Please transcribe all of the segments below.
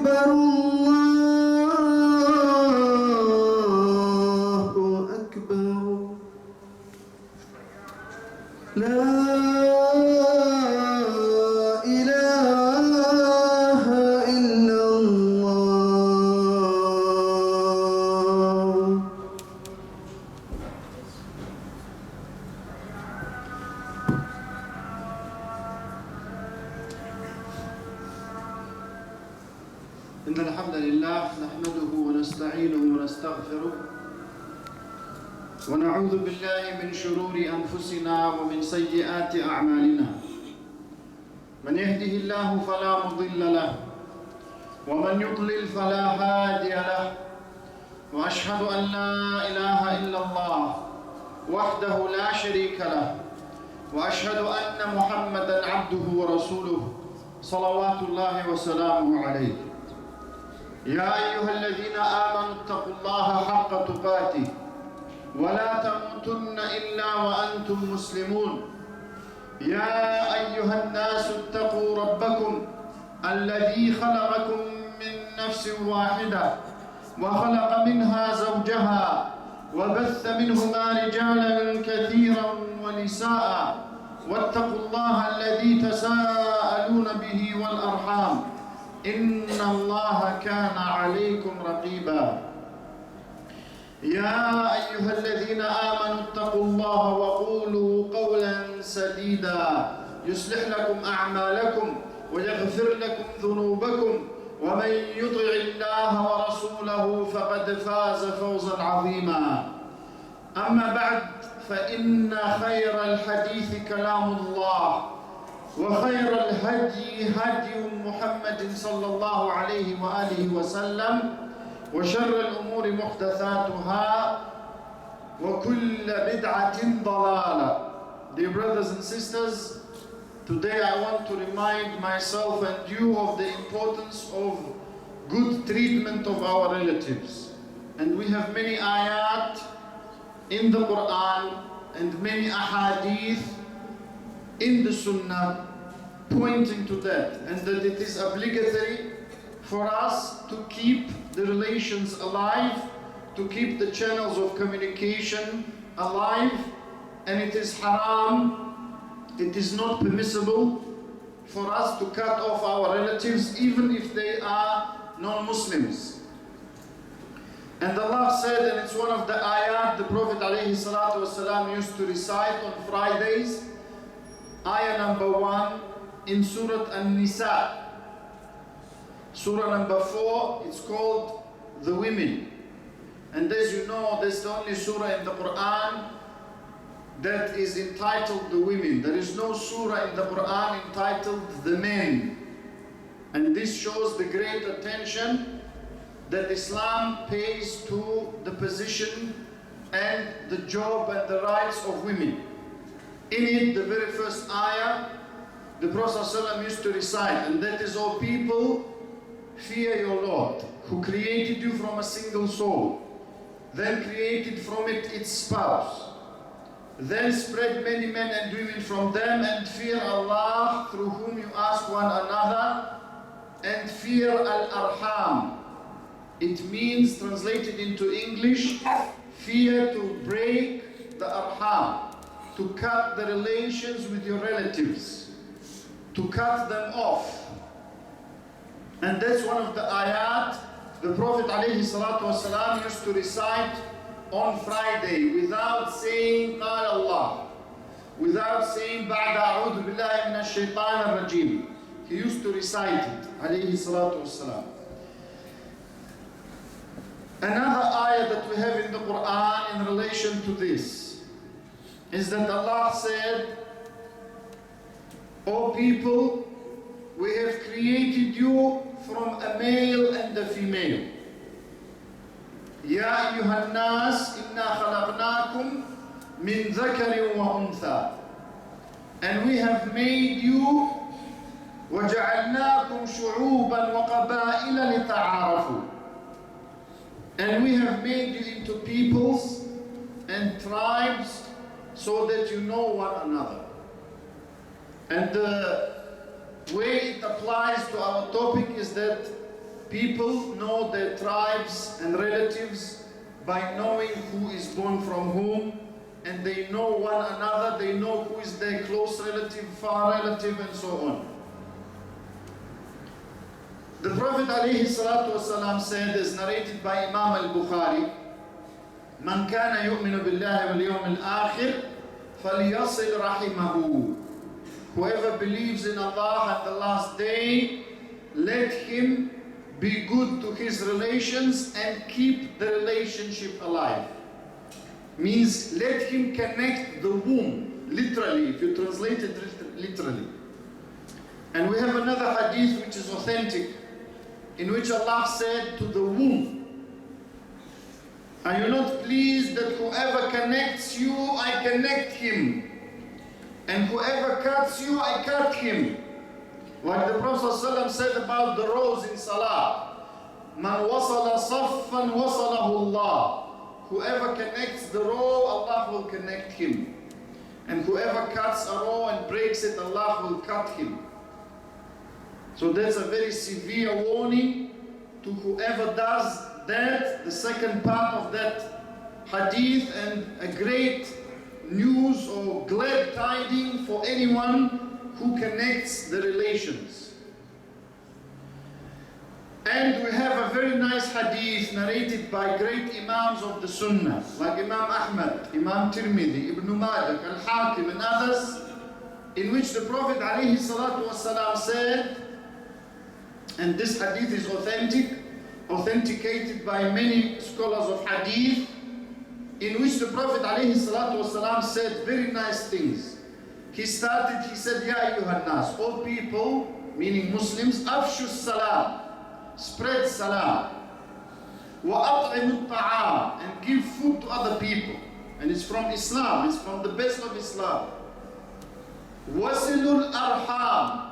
أكبر الله أكبر لا إله إلا الله إن الحمد لله نحمده ونستعينه ونستغفره ونعوذ بالله من شرور أنفسنا ومن سيئات أعمالنا من يهده الله فلا مضل له ومن يضلل فلا هادي له وأشهد أن لا إله إلا الله وحده لا شريك له وأشهد أن محمدًا عبده ورسوله صلوات الله وسلامه عليه يا أيها الذين آمنوا اتقوا الله حق تقاته ولا تموتن إلا وأنتم مسلمون يا أيها الناس اتقوا ربكم الذي خلقكم من نفس واحدة وخلق منها زوجها وبث منهما رجالا كثيرا ونساء واتقوا الله الذي تساءلون به والأرحام إن الله كان عليكم رقيبا يا أيها الذين آمنوا اتقوا الله وقولوا قولا سديدا يصلح لكم أعمالكم ويغفر لكم ذنوبكم ومن يطع الله ورسوله فقد فاز فوزا عظيما أما بعد فإن خير الحديث كلام الله وخير الهدي هدي محمد صلى الله عليه وآله وسلم وشر الأمور محدثاتها وكل بدعة ضلالة. Dear brothers and sisters, today I want to remind myself and you of the importance of good treatment of our relatives. And we have many ayat in the Quran and many ahadith in the Sunnah pointing to that, and that it is obligatory for us to keep the relations alive, to keep the channels of communication alive, and it is haram, it is not permissible for us to cut off our relatives even if they are non-Muslims. And Allah said, and it's one of the ayat the Prophet ﷺ used to recite on Fridays, ayah number 1 in Surah An-Nisa. Surah number 4, it's called The Women. And as you know, that's the only surah in the Quran that is entitled The Women. There is no surah in the Quran entitled The Men. And this shows the great attention that Islam pays to the position and the job and the rights of women. In it, the very first ayah, the Prophet ﷺ used to recite, and that is, O people, fear your Lord, who created you from a single soul, then created from it its spouse, then spread many men and women from them, and fear Allah, through whom you ask one another, and fear al-arham. It means, translated into English, fear to break the arham, to cut the relations with your relatives, to cut them off. And that's one of the ayat the Prophet ﷺ used to recite on Friday without saying قال Allah, without saying بعد أعوذ بالله من الشيطان الرجيم. He used to recite it ﷺ. Another ayah that we have in the Quran in relation to this is that Allah said, O people, we have created you from a male and a female. يا أيها الناس إنا خلقناكم من ذكر وأنثى. And we have made you وجعلناكم شعوبا وقبائل لتعارفوا. And we have made you into peoples and tribes so that you know one another. And the way it applies to our topic is that people know their tribes and relatives by knowing who is born from whom, and they know one another, they know who is their close relative, far relative, and so on. The Prophet ﷺ said, as narrated by Imam al-Bukhari, "Man kana yu'minu billahi wal yawm al-akhir, falyasil rahimahu." Whoever believes in Allah and the last day, let him be good to his relations and keep the relationship alive. Means let him connect the womb, literally, if you translate it literally. And we have another hadith which is authentic, in which Allah said to the womb, "Are you not pleased that whoever connects you, I connect him, and whoever cuts you, I cut him?" Like the Prophet ﷺ said about the rows in Salah, "Man wasala saffan wasalahu Allah." Whoever connects the row, Allah will connect him. And whoever cuts a row and breaks it, Allah will cut him. So that's a very severe warning to whoever does that, the second part of that hadith, and a great news or glad tidings for anyone who connects the relations. And we have a very nice hadith narrated by great Imams of the Sunnah, like Imam Ahmad, Imam Tirmidhi, Ibn Majah, Al-Hakim, and others, in which the Prophet ﷺ said, and this hadith is authentic, authenticated by many scholars of hadith, in which the Prophet ﷺ said very nice things. He said, "Ya ayyuhan nas, all people," meaning Muslims, "afshu salam," spread salam, wa at'imu ta'am, and give food to other people. And it's from Islam, it's from the best of Islam. Wasilul arham,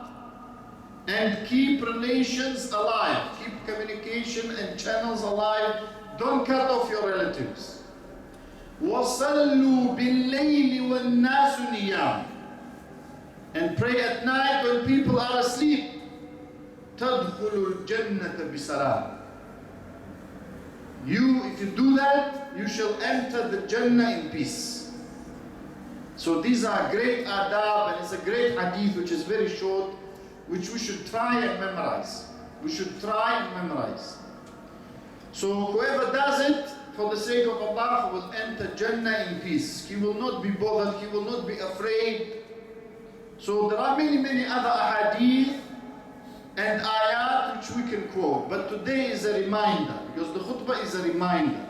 and keep relations alive, keep communication and channels alive. Don't cut off your relatives. Wasallu bil-layli wan-nasu niyam, and pray at night when people are asleep. Tadkhulul jannata bisalam. If you do that, you shall enter the Jannah in peace. So these are great adab, and it's a great hadith which is very short, which we should try and memorize. We should try and memorize. So whoever does it for the sake of Allah will enter Jannah in peace. He will not be bothered, he will not be afraid. So there are many other ahadith and ayat which we can quote. But today is a reminder, because the khutbah is a reminder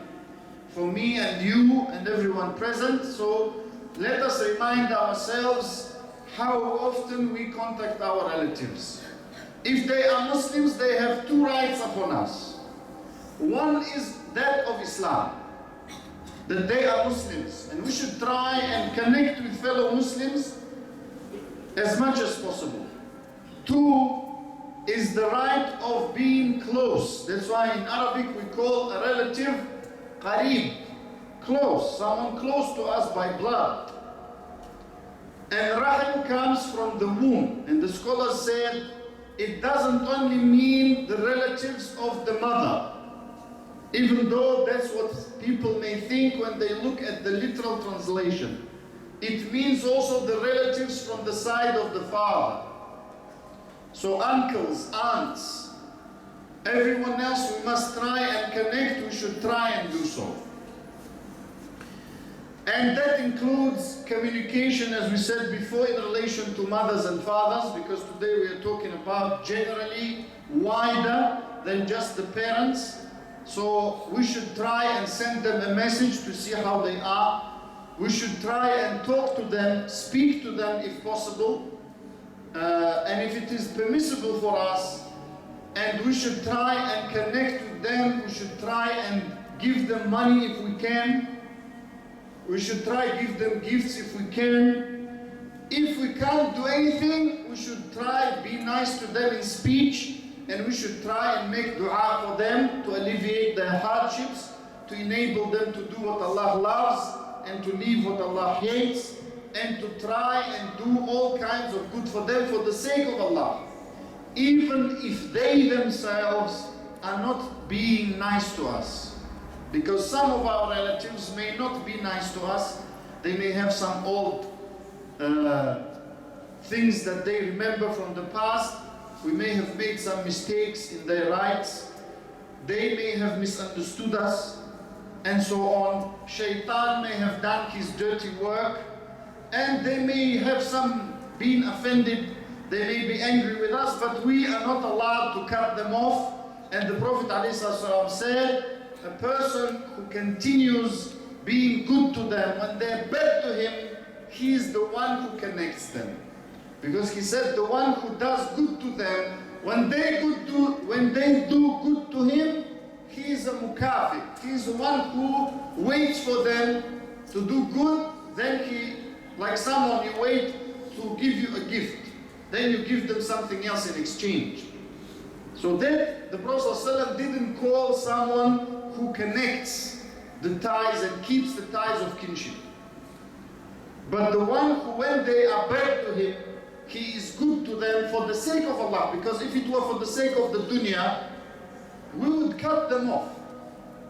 for me and you and everyone present. So let us remind ourselves how often we contact our relatives. If they are Muslims, they have two rights upon us. One is that of Islam, that they are Muslims, and we should try and connect with fellow Muslims as much as possible. Two is the right of being close. That's why in Arabic we call a relative qareeb, close, someone close to us by blood. And rahim comes from the womb, and the scholars said it doesn't only mean the relatives of the mother, even though that's what people may think when they look at the literal translation. It means also the relatives from the side of the father. So uncles, aunts, everyone else we must try and connect, we should try and do so. And that includes communication, as we said before, in relation to mothers and fathers, because today we are talking about generally wider than just the parents. So we should try and send them a message to see how they are. We should try and talk to them, speak to them if possible. And if it is permissible for us, and we should try and connect with them, we should try and give them money if we can. We should try give them gifts if we can. If we can't do anything, we should try be nice to them in speech, and we should try and make dua for them to alleviate their hardships, to enable them to do what Allah loves and to leave what Allah hates, and to try and do all kinds of good for them for the sake of Allah, even if they themselves are not being nice to us. Because some of our relatives may not be nice to us. They may have some old things that they remember from the past. We may have made some mistakes in their rights. They may have misunderstood us, and so on. Shaitan may have done his dirty work, and they may have been offended. They may be angry with us, but we are not allowed to cut them off. And the Prophet ﷺ said, a person who continues being good to them when they're bad to him, he is the one who connects them. Because he said, the one who does good to them, when they do good to him, he is a mukafi. He is the one who waits for them to do good. Then he, like someone, you wait to give you a gift. Then you give them something else in exchange. So that the Prophet ﷺ didn't call someone who connects the ties and keeps the ties of kinship. But the one who, when they are bad to him, he is good to them for the sake of Allah. Because if it were for the sake of the dunya, we would cut them off.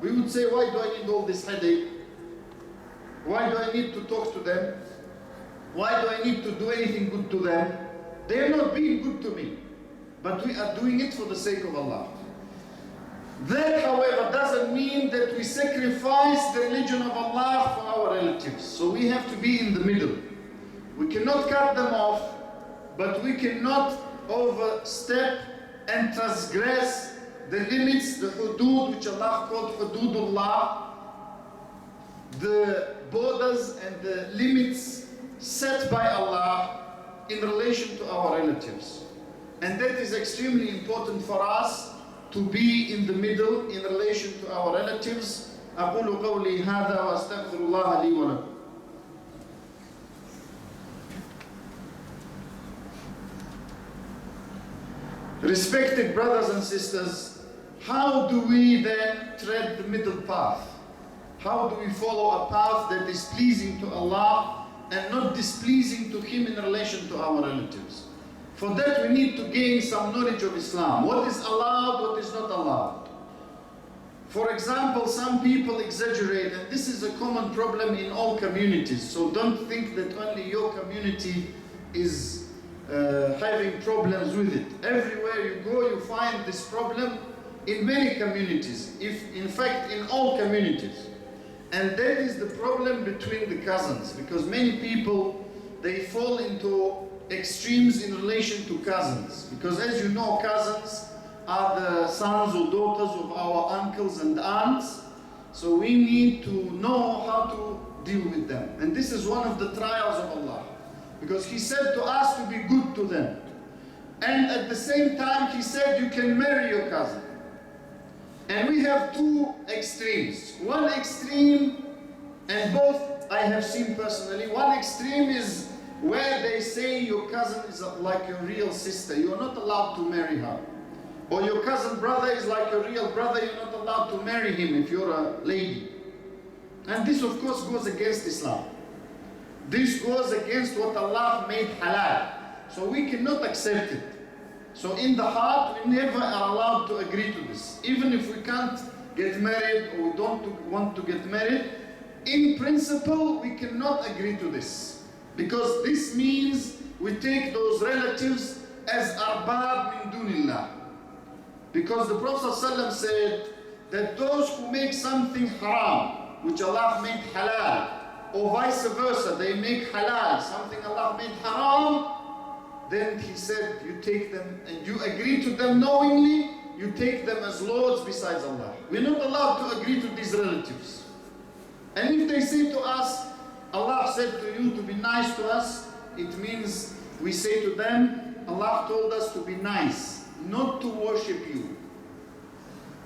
We would say, why do I need all this headache? Why do I need to talk to them? Why do I need to do anything good to them? They are not being good to me. But we are doing it for the sake of Allah. That, however, doesn't mean that we sacrifice the religion of Allah for our relatives. So we have to be in the middle. We cannot cut them off, but we cannot overstep and transgress the limits, the hudud, which Allah called hududullah, the borders and the limits set by Allah in relation to our relatives. And that is extremely important for us, to be in the middle in relation to our relatives. أقول قولي هذا وأستغفر الله لي ولكم. Respected brothers and sisters, how do we then tread the middle path? How do we follow a path that is pleasing to Allah and not displeasing to Him in relation to our relatives? For that we need to gain some knowledge of Islam. What is allowed, what is not allowed. For example, some people exaggerate, and this is a common problem in all communities. So don't think that only your community is having problems with it. Everywhere you go, you find this problem in many communities, in fact in all communities. And that is the problem between the cousins, because many people, they fall into extremes in relation to cousins. Because as you know, cousins are the sons or daughters of our uncles and aunts. So we need to know how to deal with them. And this is one of the trials of Allah. Because He said to us to be good to them. And at the same time, He said you can marry your cousin. And we have two extremes. One extreme, and both I have seen personally, one extreme is where they say your cousin is like your real sister. You are not allowed to marry her. Or your cousin brother is like your real brother. You're not allowed to marry him if you're a lady. And this of course goes against Islam. This goes against what Allah made halal. So we cannot accept it. So in the heart, we never are allowed to agree to this. Even if we can't get married or we don't want to get married, in principle, we cannot agree to this. Because this means we take those relatives as arbab min dunillah. Because the Prophet ﷺ said that those who make something haram, which Allah made halal, or vice versa, they make halal, something Allah made haram, then He said you take them and you agree to them knowingly, you take them as lords besides Allah. We're not allowed to agree to these relatives. And if they say to us, Allah said to you to be nice to us, it means we say to them, Allah told us to be nice, not to worship you.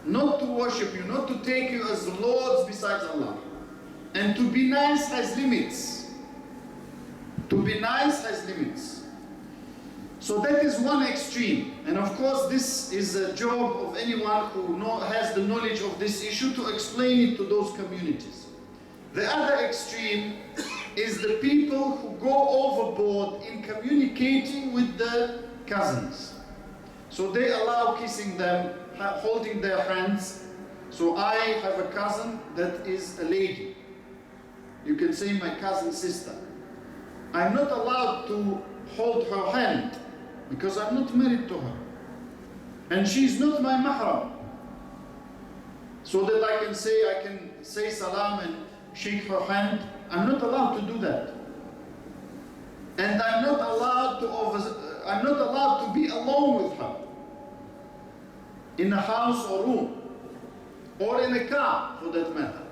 Not to worship you, not to take you as lords besides Allah. And to be nice has limits. To be nice has limits. So that is one extreme. And of course this is a job of anyone who has the knowledge of this issue to explain it to those communities. The other extreme is the people who go overboard in communicating with the cousins. So they allow kissing them, holding their hands. So I have a cousin that is a lady. You can say my cousin's sister. I'm not allowed to hold her hand because I'm not married to her. And she's not my mahram. So that I can say salam and shake her hand. I'm not allowed to do that. And I'm not allowed to be alone with her in a house or room, or in a car for that matter.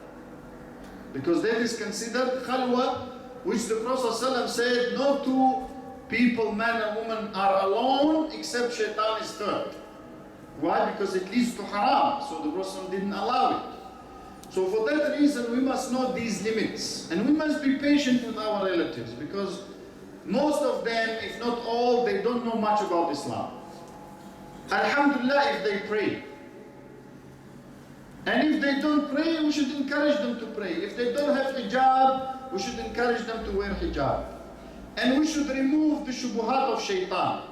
Because that is considered khalwa, which the Prophet ﷺ said no two people, man and woman, are alone except shaitan is third. Why? Because it leads to haram, so the Prophet ﷺ didn't allow it. So for that reason we must know these limits, and we must be patient with our relatives, because most of them, if not all, they don't know much about Islam. Alhamdulillah if they pray. And if they don't pray, we should encourage them to pray. If they don't have hijab, we should encourage them to wear hijab. And we should remove the shubuhat of shaitan.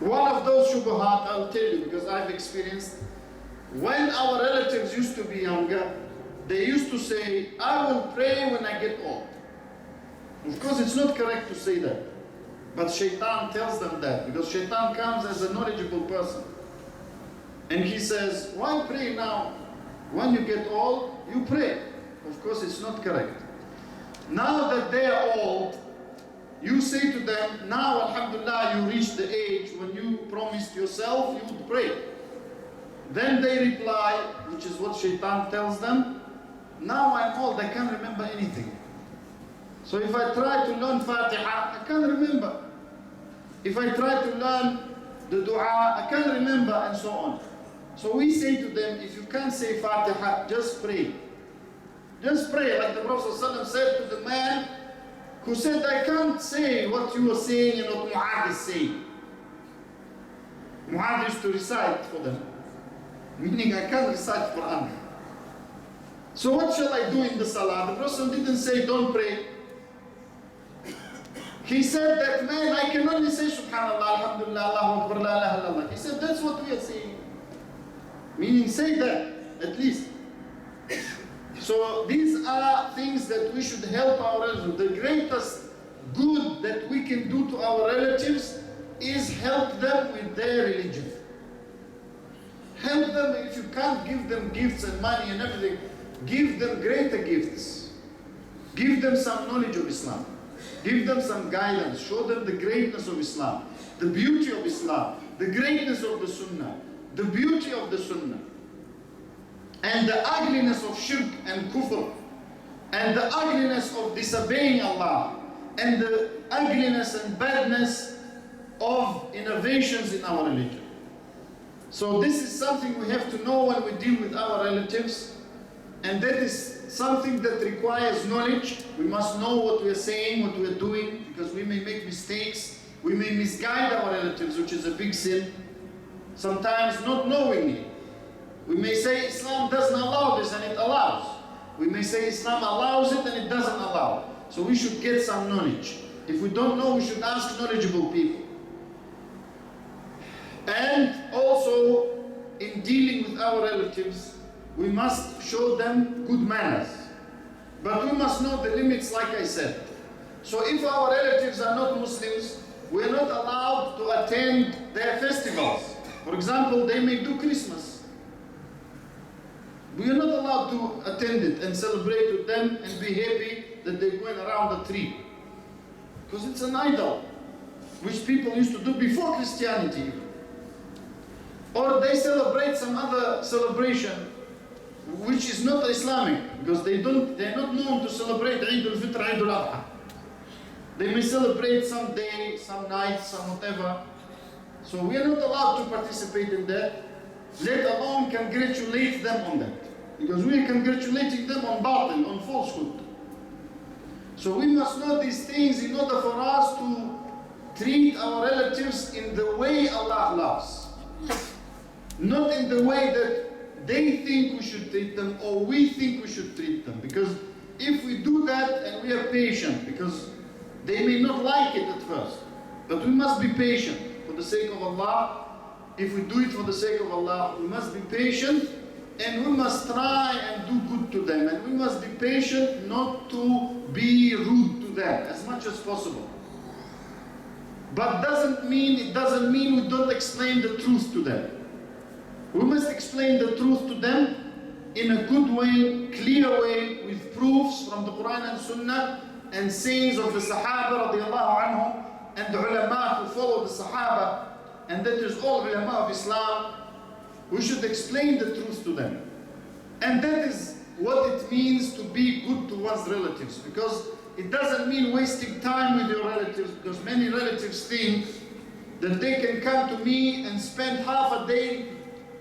One of those shubuhat, I'll tell you, because I've experienced, when our relatives used to be younger, they used to say, I will pray when I get old. Of course, it's not correct to say that. But shaitan tells them that, because shaitan comes as a knowledgeable person. And he says, why pray now? When you get old, you pray. Of course, it's not correct. Now that they are old, you say to them, now, alhamdulillah, you reach the age when you promised yourself you would pray. Then they reply, which is what shaitan tells them, now I'm old, I can't remember anything. So if I try to learn Fatiha, I can't remember. If I try to learn the dua, I can't remember, and so on. So we say to them, if you can't say Fatiha, just pray. Just pray, like the Prophet ﷺ said to the man who said, I can't say what you are saying and what Mu'adh is saying. Mu'adh used to recite for them, meaning I can't recite Quran. So what shall I do in the salah? The Prophet didn't say, don't pray. He said that, man, I can only say Subhanallah, Alhamdulillah, Allahu Akbar, La ilaha illallah. He said, that's what we are saying. Meaning, say that, at least. So these are things that we should help our relatives. The greatest good that we can do to our relatives is help them with their religion. Help them. If you can't give them gifts and money and everything, give them greater gifts. Give them some knowledge of Islam. Give them some guidance. Show them the greatness of Islam, the beauty of Islam, the greatness of the Sunnah, the beauty of the Sunnah, and the ugliness of shirk and kufr, and the ugliness of disobeying Allah, and the ugliness and badness of innovations in our religion. So this is something we have to know when we deal with our relatives, and that is something that requires knowledge. We must know what we are saying, what we are doing, because we may make mistakes. We may misguide our relatives, which is a big sin. Sometimes not knowingly. We may say Islam doesn't allow this and it allows. We may say Islam allows it and it doesn't allow. So we should get some knowledge. If we don't know, we should ask knowledgeable people. And also, in dealing with our relatives, we must show them good manners. But we must know the limits, like I said. So if our relatives are not Muslims, we are not allowed to attend their festivals. For example, they may do Christmas. We are not allowed to attend it and celebrate with them and be happy that they're going around the tree. Because it's an idol, which people used to do before Christianity. Or they celebrate some other celebration which is not Islamic, because they're not known to celebrate Eid al-Fitr, Eid al-Adha. They may celebrate some day, some night, some whatever. So we are not allowed to participate in that, let alone congratulate them on that. Because we are congratulating them on batil, on falsehood. So we must know these things in order for us to treat our relatives in the way Allah loves. Not in the way that they think we should treat them or we think we should treat them. Because if we do that and we are patient, because they may not like it at first, but we must be patient. for the sake of Allah, if we do it for the sake of Allah, we must be patient and we must try and do good to them. And we must be patient not to be rude to them as much as possible. But it doesn't mean we don't explain the truth to them. We must explain the truth to them in a good way, clear way, with proofs from the Quran and Sunnah and sayings of the Sahaba radiallahu anhum and the ulama who follow the Sahaba, and that is all ulama of Islam. We should explain the truth to them. And that is what it means to be good to one's relatives, because it doesn't mean wasting time with your relatives, because many relatives think that they can come to me and spend half a day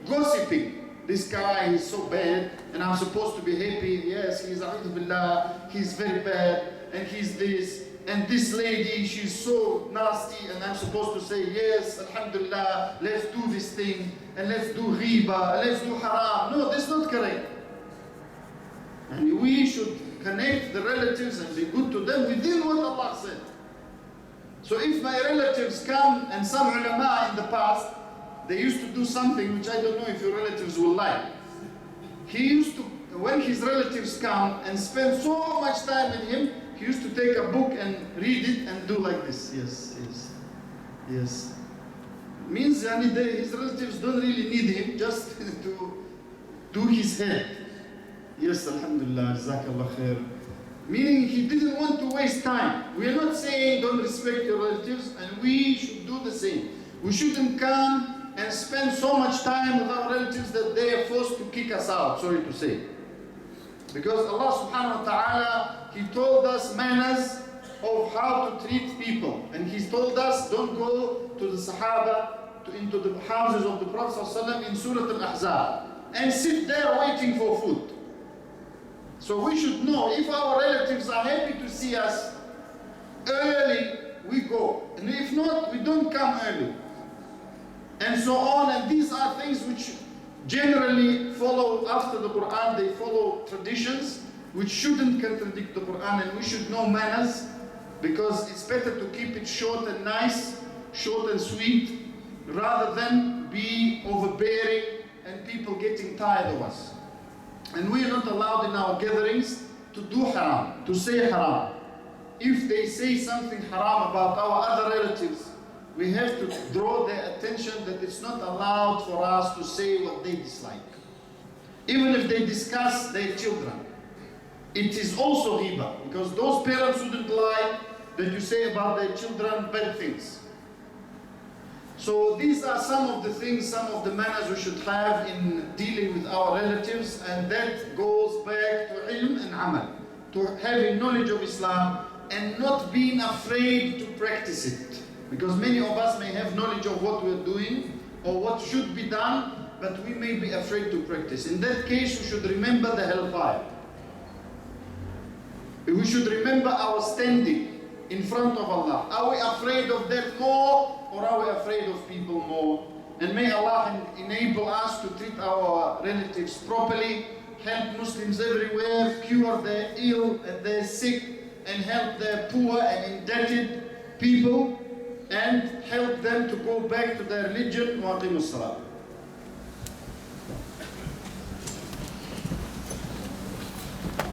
gossiping. This guy is so bad and I'm supposed to be happy. Yes, he's a'udhu billah, he's very bad and he's this. And this lady, she's so nasty and I'm supposed to say, yes, alhamdulillah, let's do this thing and let's do ghiba, let's do haram. No, that's not correct. And we should connect the relatives and be good to them within what Allah said. So if my relatives come, and some ulama in the past, they used to do something which I don't know if your relatives will like. He used to, when his relatives come and spend so much time with him, he used to take a book and read it and do like this. Yes, yes, yes. Means his relatives don't really need him, just to do his head. Yes, alhamdulillah, jazakallah khair. Meaning he didn't want to waste time. We are not saying don't respect your relatives, and we should do the same. We shouldn't come and spend so much time with our relatives that they are forced to kick us out, sorry to say. Because Allah subhanahu wa ta'ala, He told us manners of how to treat people. And He told us don't go to the Sahaba, into the houses of the Prophet ﷺ in Surah Al-Ahzab and sit there waiting for food. So we should know, if our relatives are happy to see us early, we go. And if not, we don't come early. And so on. And these are things which generally follow after the Quran. They follow traditions which shouldn't contradict the Quran, and we should know manners, because it's better to keep it short and nice, short and sweet, rather than be overbearing and people getting tired of us. And we are not allowed in our gatherings to do haram, to say haram. If they say something haram about our other relatives, we have to draw their attention that it's not allowed for us to say what they dislike. Even if they discuss their children. It is also riba, because those parents wouldn't like that you say about their children bad things. So these are some of the things, some of the manners we should have in dealing with our relatives, and that goes back to ilm and amal, to having knowledge of Islam and not being afraid to practice it. Because many of us may have knowledge of what we're doing or what should be done, but we may be afraid to practice. In that case, we should remember the hellfire. We should remember our standing in front of Allah. Are we afraid of death more, or are we afraid of people more? And may Allah enable us to treat our relatives properly, help Muslims everywhere, cure their ill and their sick, and help their poor and indebted people, and help them to go back to their religion. Wa aqimus salat.